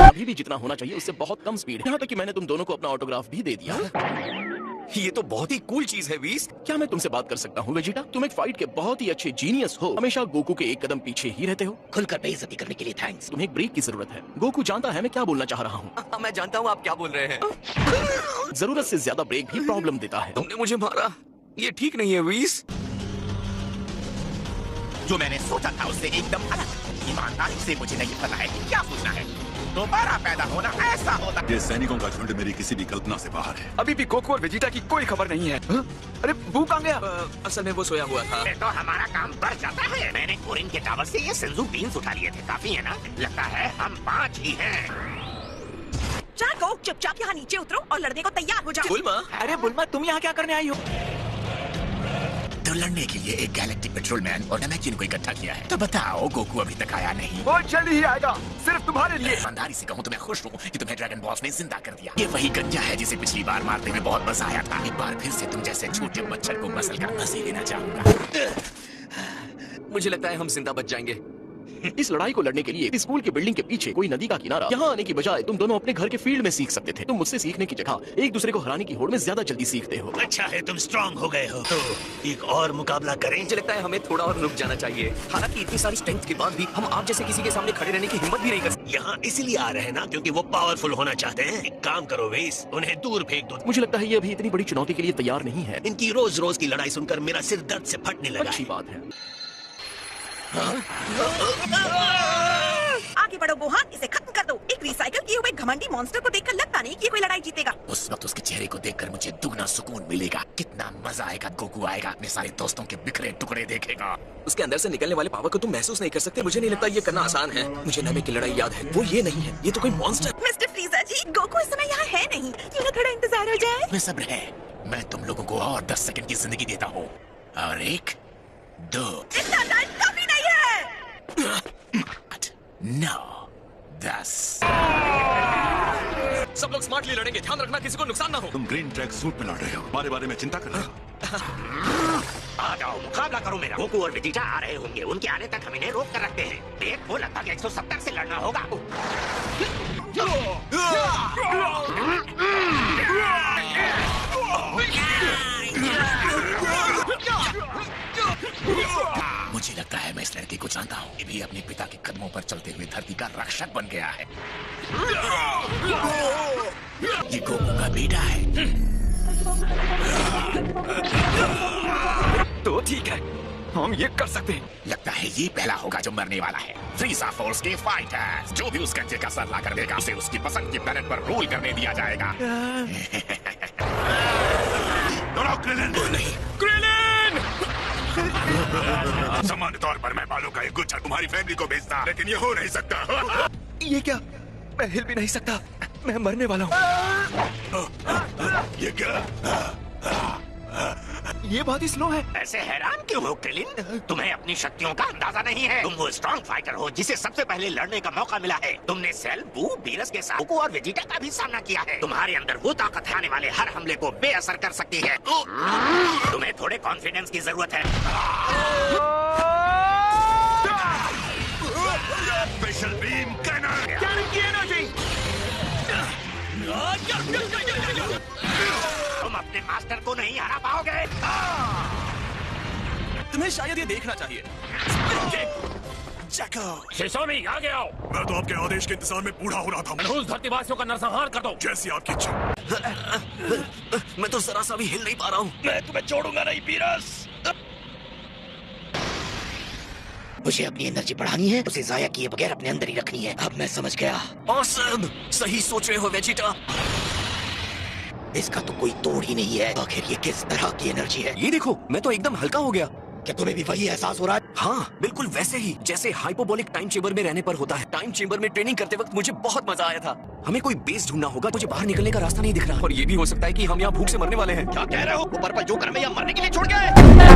अभी भी जितना होना चाहिए उससे बहुत कम स्पीड है। यहाँ तक कि मैंने तुम दोनों को अपना ऑटोग्राफ भी दे दिया। ये तो बहुत ही कूल चीज है वीस। क्या मैं तुमसे बात कर सकता हूँ वेजिटा? तुम एक फाइट के बहुत ही अच्छे जीनियस हो, हमेशा गोकू के एक कदम पीछे ही रहते हो। खुलकर बेइज्जती करने के लिए थैंक्स। तुम्हें एक ब्रेक की जरूरत है। गोकू जानता है मैं क्या बोलना चाह रहा हूँ। मैं जानता हूँ आप क्या बोल रहे हैं। जरूरत से ज्यादा ब्रेक भी प्रॉब्लम देता है। तुमने मुझे मारा, ये ठीक नहीं है वीस। जो मैंने सोचा था उससे एकदम अलग। ईमानदारी से मुझे नहीं पता है कि क्या सोचना है। दोबारा पैदा होना ऐसा होता है। ये सैनिकों का झुंड मेरी किसी भी कल्पना से बाहर है। अभी भी गोकू और वेजिटा की कोई खबर नहीं है। अरे बू कहाँ गया? असल में वो सोया हुआ था। तो हमारा काम बढ़ जाता है। मैंने कोरिन के टावर से ये सेंजू बीन्स उठा लिए थे। काफी है ना? लगता है हम 5 ही हैं। जाको चुपचाप यहाँ नीचे उतरो और लड़ने को तैयार हो जाओ। बुल्मा, अरे बुल्मा तुम यहाँ क्या करने आई हो? तो लड़ने के लिए एक गैलेक्टिक पेट्रोलमैन और नमकीन को इकट्ठा किया है। तो बताओ गोकू अभी तक आया नहीं। वो जल्दी ही आएगा, सिर्फ तुम्हारे लिए। ईमानदारी से कहूँ तो मैं खुश हूँ कि तुम्हें ड्रैगन बॉस ने जिंदा कर दिया। ये वही गंजा है जिसे पिछली बार मारते हुए बहुत मजा आया था। एक बार फिर से तुम जैसे छोटे मच्छर को मसल कर मजे लेना चाहूंगा। मुझे लगता है हम जिंदा बच जाएंगे। इस लड़ाई को लड़ने के लिए स्कूल के बिल्डिंग के पीछे कोई नदी का किनारा यहाँ आने की बजाय तुम दोनों अपने घर के फील्ड में सीख सकते थे। तुम मुझसे सीखने की जगह एक दूसरे को हराने की होड़ में ज्यादा जल्दी सीखते हो। अच्छा है तुम स्ट्रांग हो गए हो। तो एक और मुकाबला करें। मुझे लगता है हमें थोड़ा और रुक जाना चाहिए। हालांकि इतनी सारी स्ट्रेंथ के बाद भी हम आप जैसे किसी के सामने खड़े रहने की हिम्मत भी नहीं कर सकते। यहाँ इसलिए आ रहे हैं ना क्योंकि वो पावरफुल होना चाहते हैं। एक काम करो वेस, उन्हें दूर फेंक दो। मुझे लगता है ये अभी इतनी बड़ी चुनौती के लिए तैयार नहीं है। इनकी रोज रोज की लड़ाई सुनकर मेरा सिर दर्द से फटने लगा। अच्छी बात है। आगे बढ़ो गोहान, इसे खत्म कर दो। एक रिसाइकल किए हुए घमंडी मॉन्स्टर को देखकर लगता नहीं कि कोई लड़ाई जीतेगा। उस वक्त उसके चेहरे को देखकर मुझे दुगना सुकून मिलेगा। कितना मजा आएगा। गोकू आएगा, अपने सारे दोस्तों के बिखरे टुकड़े देखेगा। उसके अंदर से निकलने वाले पावर को तुम महसूस नहीं कर सकते। मुझे नहीं लगता ये करना आसान है। मुझे नमे की लड़ाई याद है, वो ये नहीं है। ये तो कोई मॉन्स्टर। मिस्टर फ्रीजर जी, गोकू इस समय यहाँ है नहीं। क्यों ना थोड़ा इंतजार हो जाए? मैं सब्र है। मैं तुम लोगों को और 10 सेकंड की जिंदगी देता हूँ। और 1, 2, इतना टाइम काफी नहीं है। 9, 10। सब लोग स्मार्टली लड़ेंगे, ध्यान रखना किसी को नुकसान ना हो। तुम ग्रीन ट्रैक सूट में लड़ रहे हो, हमारे बारे में चिंता कर रहे हो। आ जाओ, मुकाबला करो मेरा। गोकू और वेजिटा आ रहे होंगे। उनके आने तक हम इन्हें रोक कर रखते हैं। एक को लगभग 170 से लड़ना होगा। मुझे लगता है मैं इस लड़के को जानता हूँ। ये भी अपने पिता के कदमों पर चलते हुए धरती का रक्षक बन गया है। ये गोकू का बेटा है। तो ठीक है, हम ये कर सकते हैं। लगता है ये पहला होगा जो मरने वाला है। फ्रीजा फोर्स के फाइटर्स, जो भी उस गंजे का सर ला कर देगा उसे उसकी पसंद की प्लेनेट पर रूल करने दिया जाएगा। नहीं, क्रिलिन! सामान्य तौर पर मैं बालों का एक गुच्छा तुम्हारी फैमिली को भेजता, लेकिन ये हो नहीं सकता। ये क्या? मैं हिल भी नहीं सकता। मैं मरने वाला हूँ। ये क्या? ये बहुत ही स्लो है। ऐसे हैरान क्यों हो क्रिलिन? तुम्हें अपनी शक्तियों का अंदाजा नहीं है। तुम वो स्ट्रॉन्ग फाइटर हो जिसे सबसे पहले लड़ने का मौका मिला है। तुमने सेल, बू, बीरस के साथ गोकू और वेजिटा का भी सामना किया है। तुम्हारे अंदर वो ताकत है आने वाले हर हमले को बेअसर कर सकती है। तुम्हें थोड़े कॉन्फिडेंस की जरूरत है। Special beam cannon. तुम अपने मास्टर को नहीं हरा पाओगे। तुम्हें शायद ये देखना चाहिए। शिशोमी, आगे आओ। मैं तो आपके आदेश के इंतजार में बूढ़ा हो रहा था। मनहूस धरतीवासियों का नरसंहार कर दो। जैसी आपकी इच्छा। मैं तो जरा सा भी हिल नहीं पा रहा हूँ। मैं तुम्हें छोड़ूंगा नहीं बीरस। मुझे अपनी एनर्जी बढ़ानी है, उसे जाया किए बगैर अपने अंदर ही रखनी है। अब मैं समझ गया। ऑसम! सही सोच रहे हो वेजिटा। इसका तो कोई तोड़ ही नहीं है। आखिर ये किस तरह की एनर्जी है? ये देखो, मैं तो एकदम हल्का हो गया। क्या तुम्हें भी वही एहसास हो रहा है? हाँ, बिल्कुल वैसे ही जैसे हाइपोबोलिक टाइम चेंबर में रहने पर होता है। टाइम चेंबर में ट्रेनिंग करते वक्त मुझे बहुत मजा आया था। हमें कोई बेस ढूंढना होगा। मुझे बाहर निकलने का रास्ता नहीं दिख रहा। और ये भी हो सकता है कि हम यहाँ भूख से मरने वाले हैं। क्या कह रहे हो? ऊपर पर जो कर में या मरने के लिए छोड़ गए।